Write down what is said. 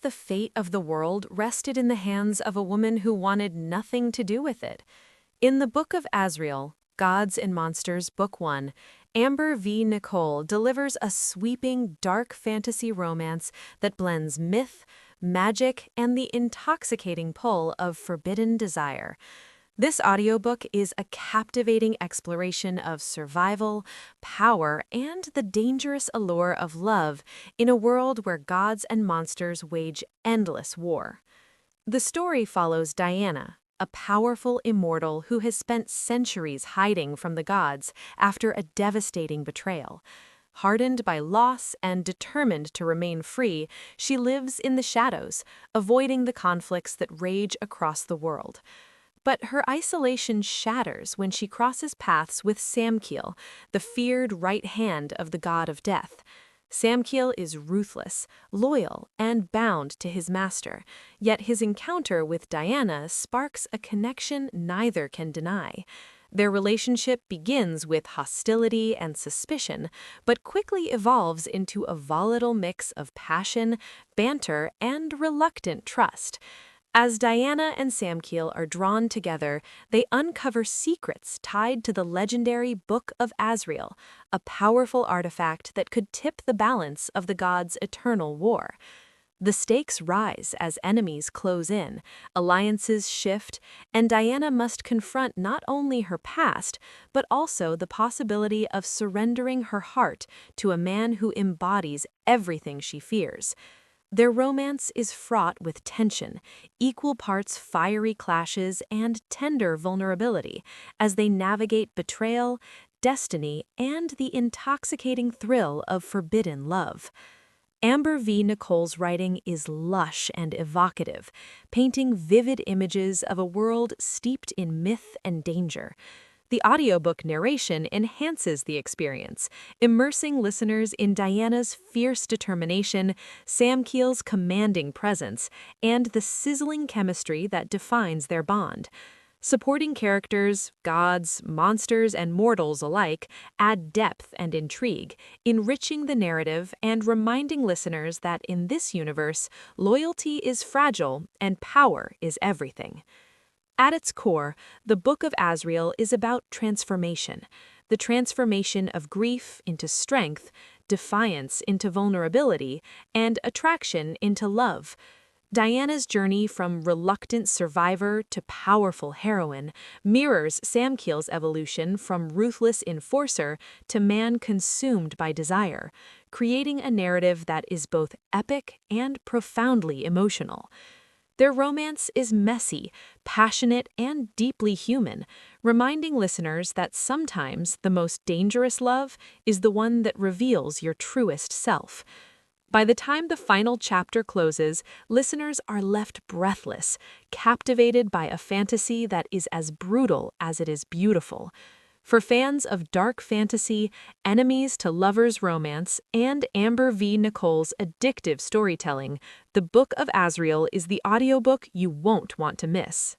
the fate of the world rested in the hands of a woman who wanted nothing to do with it. In the Book of Azrael, Gods and Monsters, Book 1, Amber V. Nicole delivers a sweeping, dark fantasy romance that blends myth, magic, and the intoxicating pull of forbidden desire. This audiobook is a captivating exploration of survival, power, and the dangerous allure of love in a world where gods and monsters wage endless war. The story follows Dianna, a powerful immortal who has spent centuries hiding from the gods after a devastating betrayal. Hardened by loss and determined to remain free, she lives in the shadows, avoiding the conflicts that rage across the world. But her isolation shatters when she crosses paths with Samkiel, the feared right hand of the god of death. Samkiel is ruthless, loyal, and bound to his master, yet his encounter with Dianna sparks a connection neither can deny. Their relationship begins with hostility and suspicion, but quickly evolves into a volatile mix of passion, banter, and reluctant trust. As Dianna and Samkiel are drawn together, they uncover secrets tied to the legendary Book of Azrael, a powerful artifact that could tip the balance of the gods' eternal war. The stakes rise as enemies close in, alliances shift, and Dianna must confront not only her past, but also the possibility of surrendering her heart to a man who embodies everything she fears. Their romance is fraught with tension, equal parts fiery clashes and tender vulnerability as they navigate betrayal, destiny, and the intoxicating thrill of forbidden love. Amber V. Nicole's writing is lush and evocative, painting vivid images of a world steeped in myth and danger. The audiobook narration enhances the experience, immersing listeners in Dianna's fierce determination, Samkiel's commanding presence, and the sizzling chemistry that defines their bond. Supporting characters, gods, monsters, and mortals alike add depth and intrigue, enriching the narrative and reminding listeners that in this universe, loyalty is fragile and power is everything. At its core, the Book of Azrael is about transformation, the transformation of grief into strength, defiance into vulnerability, and attraction into love. Dianna's journey from reluctant survivor to powerful heroine mirrors Samkiel's evolution from ruthless enforcer to man consumed by desire, creating a narrative that is both epic and profoundly emotional. Their romance is messy, passionate, and deeply human, reminding listeners that sometimes the most dangerous love is the one that reveals your truest self. By the time the final chapter closes, listeners are left breathless, captivated by a fantasy that is as brutal as it is beautiful. For fans of dark fantasy, enemies to lovers romance, and Amber V. Nicole's addictive storytelling, the Book of Azrael is the audiobook you won't want to miss.